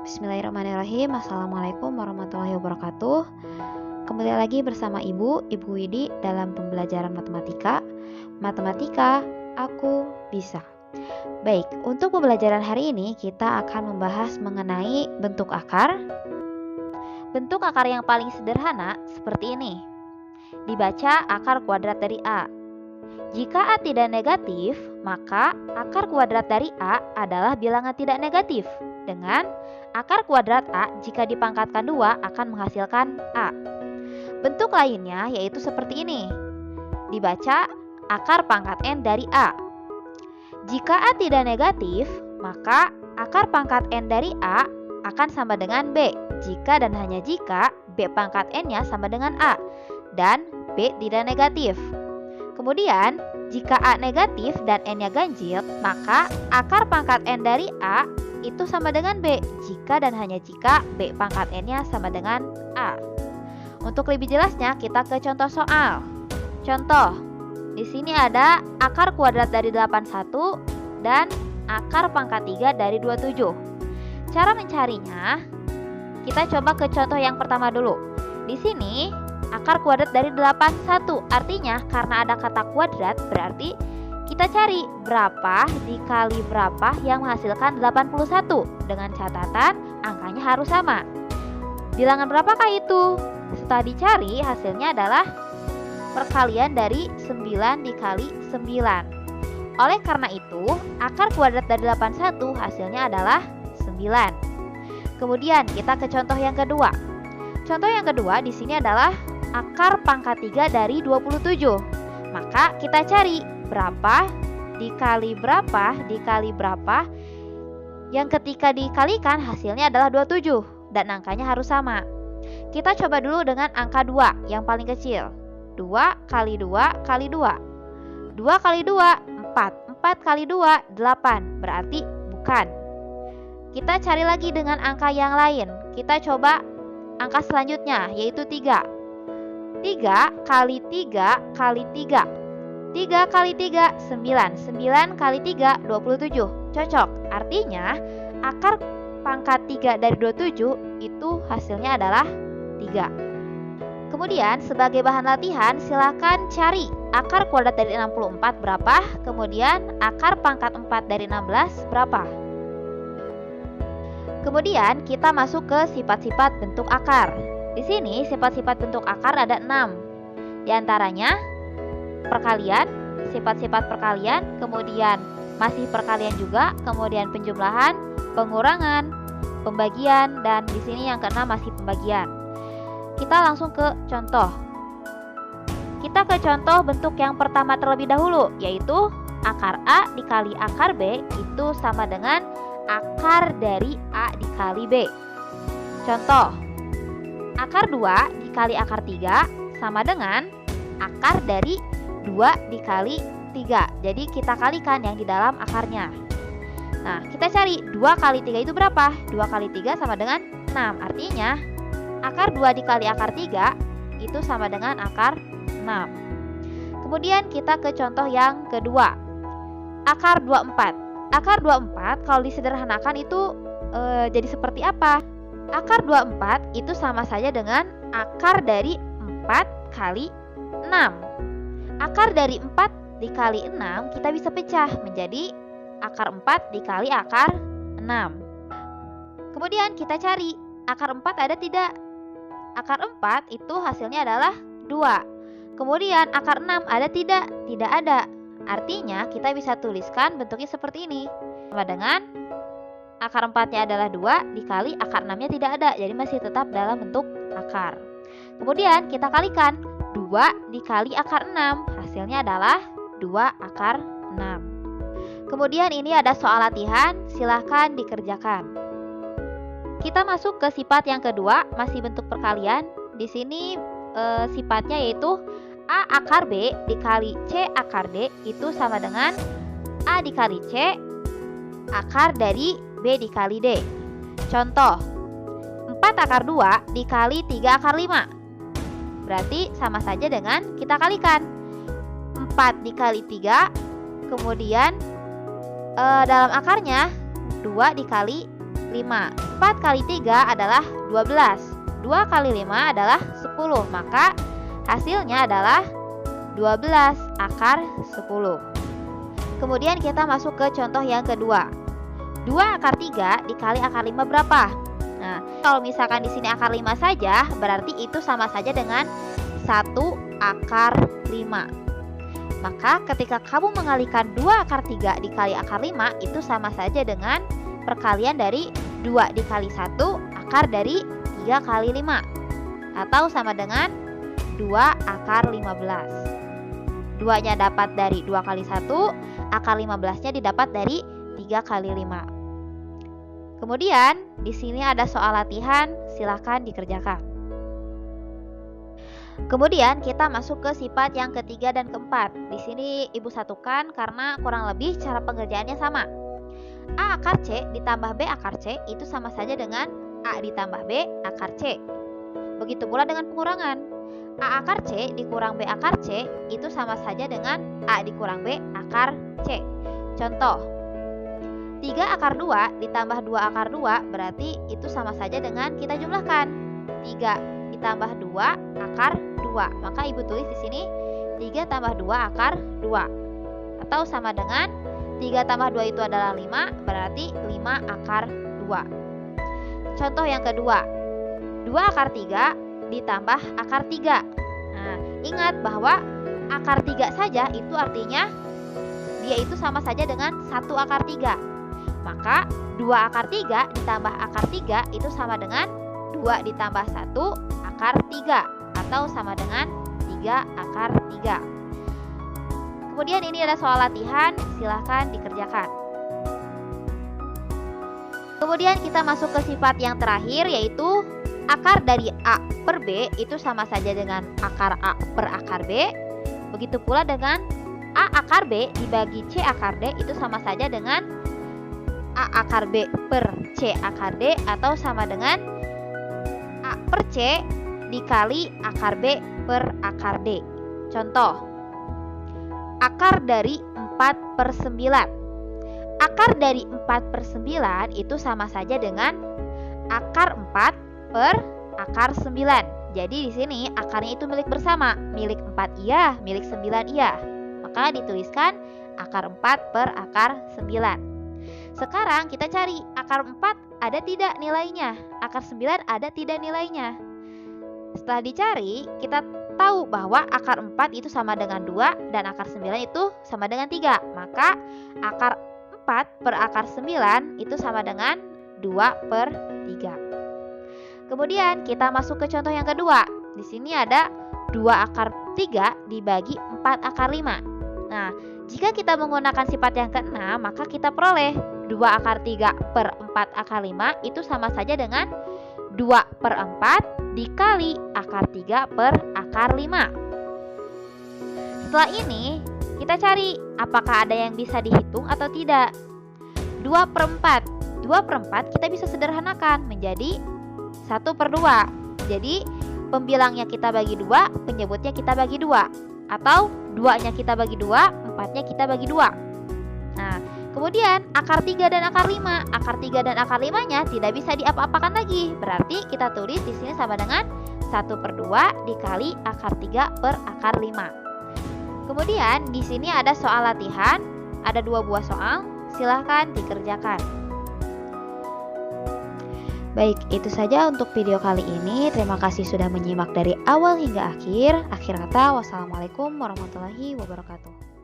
Bismillahirrahmanirrahim. Assalamualaikum warahmatullahi wabarakatuh. Kembali lagi bersama Ibu Widi dalam pembelajaran matematika. Matematika, aku bisa. Baik, untuk pembelajaran hari ini kita akan membahas mengenai bentuk akar. Bentuk akar yang paling sederhana seperti ini. Dibaca akar kuadrat dari A. Jika A tidak negatif, maka akar kuadrat dari A adalah bilangan tidak negatif. Dengan akar kuadrat A jika dipangkatkan 2 akan menghasilkan A. Bentuk lainnya yaitu seperti ini. Dibaca akar pangkat N dari A. Jika A tidak negatif, maka akar pangkat N dari A akan sama dengan B jika dan hanya jika B pangkat N-nya sama dengan A dan B tidak negatif. Kemudian, jika A negatif dan N-nya ganjil, maka akar pangkat N dari A itu sama dengan B jika dan hanya jika B pangkat N-nya sama dengan A. Untuk lebih jelasnya, kita ke contoh soal. Contoh, di sini ada akar kuadrat dari 81 dan akar pangkat 3 dari 27. Cara mencarinya, kita coba ke contoh yang pertama dulu. Di sini akar kuadrat dari 81, artinya karena ada kata kuadrat berarti kita cari berapa dikali berapa yang menghasilkan 81. Dengan catatan angkanya harus sama. Bilangan berapakah itu? Setelah dicari hasilnya adalah perkalian dari 9 dikali 9. Oleh karena itu akar kuadrat dari 81 hasilnya adalah 9. Kemudian kita ke contoh yang kedua. Contoh yang kedua di sini adalah akar pangkat 3 dari 27. Maka kita cari berapa dikali berapa dikali berapa yang ketika dikalikan hasilnya adalah 27 dan angkanya harus sama. Kita coba dulu dengan angka 2 yang paling kecil. 2 kali 2 kali 2. 2 kali 2 4. 4 kali 2 8. Berarti bukan. Kita cari lagi dengan angka yang lain. Kita coba angka selanjutnya yaitu 3. 3 kali 3 kali 3. 3 kali 3 9. 9 kali 3 27. Cocok. Artinya akar pangkat 3 dari 27 itu hasilnya adalah 3. Kemudian sebagai bahan latihan silakan cari akar kuadrat dari 64 berapa, kemudian akar pangkat 4 dari 16 berapa. Kemudian kita masuk ke sifat-sifat bentuk akar. Di sini sifat-sifat bentuk akar ada 6. Di antaranya perkalian, sifat-sifat perkalian, kemudian masih perkalian juga, kemudian penjumlahan, pengurangan, pembagian, dan di sini yang keenam masih pembagian. Kita langsung ke contoh. Kita ke contoh bentuk yang pertama terlebih dahulu, yaitu akar A dikali akar B itu sama dengan akar dari A dikali B. Contoh, akar 2 dikali akar 3 sama dengan akar dari 2 dikali 3. Jadi kita kalikan yang di dalam akarnya. Nah, kita cari 2 kali 3 itu berapa? 2 kali 3 sama dengan 6. Artinya akar 2 dikali akar 3 itu sama dengan akar 6. Kemudian kita ke contoh yang kedua. Akar 24. Akar 24 kalau disederhanakan itu jadi seperti apa? Akar 24 itu sama saja dengan akar dari 4 kali 6. Akar dari 4 dikali 6 kita bisa pecah menjadi akar 4 dikali akar 6. Kemudian kita cari akar 4 ada tidak? Akar 4 itu hasilnya adalah 2. Kemudian akar 6 ada tidak? Tidak ada. Artinya kita bisa tuliskan bentuknya seperti ini. Sama dengan akar 4-nya adalah 2 dikali akar 6-nya tidak ada. Jadi masih tetap dalam bentuk akar. Kemudian kita kalikan 2 dikali akar 6. Hasilnya adalah 2 akar 6. Kemudian ini ada soal latihan. Silahkan dikerjakan. Kita masuk ke sifat yang kedua. Masih bentuk perkalian. Di sini sifatnya yaitu A akar B dikali C akar D itu sama dengan A dikali C akar dari B dikali D. Contoh, 4 akar 2 dikali 3 akar 5. Berarti sama saja dengan kita kalikan 4 dikali 3. Kemudian dalam akarnya 2 dikali 5. 5. 4 kali 3 adalah 12. 2 kali 5 adalah 10. Maka hasilnya adalah 12 akar 10. Kemudian kita masuk ke contoh yang kedua. 2 akar 3 dikali akar 5 berapa? Nah, kalau misalkan di sini akar 5 saja, berarti itu sama saja dengan 1 akar 5. Maka ketika kamu mengalihkan 2 akar 3 dikali akar 5, itu sama saja dengan perkalian dari 2 dikali 1 akar dari 3 kali 5. Atau sama dengan 2 akar 15. 2-nya dapat dari 2 kali 1, akar 15-nya didapat dari 3 kali 5. Kemudian di sini ada soal latihan, silahkan dikerjakan. Kemudian kita masuk ke sifat yang ketiga dan keempat. Di sini Ibu satukan karena kurang lebih cara pengerjaannya sama. A akar C ditambah B akar C itu sama saja dengan A ditambah B akar C. Begitu pula dengan pengurangan. A akar C dikurang B akar C itu sama saja dengan A dikurang B akar C. Contoh, 3 akar 2 ditambah 2 akar 2 berarti itu sama saja dengan kita jumlahkan 3 ditambah 2 akar 2. Maka Ibu tulis di sini 3 tambah 2 akar 2. Atau sama dengan 3 tambah 2 itu adalah 5, berarti 5 akar 2. Contoh yang kedua, 2 akar 3 ditambah akar 3. Nah, ingat bahwa akar 3 saja itu artinya dia itu sama saja dengan 1 akar 3. Maka 2 akar 3 ditambah akar 3 itu sama dengan 2 ditambah 1 akar 3. Atau sama dengan 3 akar 3. Kemudian ini ada soal latihan, silahkan dikerjakan. Kemudian kita masuk ke sifat yang terakhir, yaitu akar dari A per B itu sama saja dengan akar A per akar B. Begitu pula dengan A akar B dibagi C akar D itu sama saja dengan A akar B per C akar D. Atau sama dengan A per C dikali akar B per akar D. Contoh, akar dari 4 per 9. Akar dari 4 per 9 itu sama saja dengan akar 4 per akar 9. Jadi di sini akarnya itu milik bersama, milik 4 iya, milik 9 iya. Maka dituliskan akar 4 per akar 9. Sekarang kita cari akar 4 ada tidak nilainya, akar 9 ada tidak nilainya. Setelah dicari, kita tahu bahwa akar 4 itu sama dengan 2 dan akar 9 itu sama dengan 3. Maka akar 4 per akar 9 itu sama dengan 2 per 3. Kemudian kita masuk ke contoh yang kedua. Di sini ada 2 akar 3 dibagi 4 akar 5. Nah, jika kita menggunakan sifat yang ke-6, maka kita peroleh 2 akar 3 per 4 akar 5 itu sama saja dengan 2 per 4 dikali akar 3 per akar 5. Setelah ini, kita cari apakah ada yang bisa dihitung atau tidak. 2 per 4. 2 per 4 kita bisa sederhanakan menjadi 1 per 2. Jadi, pembilangnya kita bagi 2, penyebutnya kita bagi 2. Atau 2-nya kita bagi 2, 4-nya kita bagi 2. Nah, kemudian akar 3 dan akar 5. Akar 3 dan akar 5-nya tidak bisa diapa-apakan lagi. Berarti kita tulis di sini sama dengan 1 per 2 dikali akar 3 per akar 5. Kemudian di sini ada soal latihan, ada 2 buah soal, silahkan dikerjakan. Baik, itu saja untuk video kali ini. Terima kasih sudah menyimak dari awal hingga akhir. Akhir kata, wassalamualaikum warahmatullahi wabarakatuh.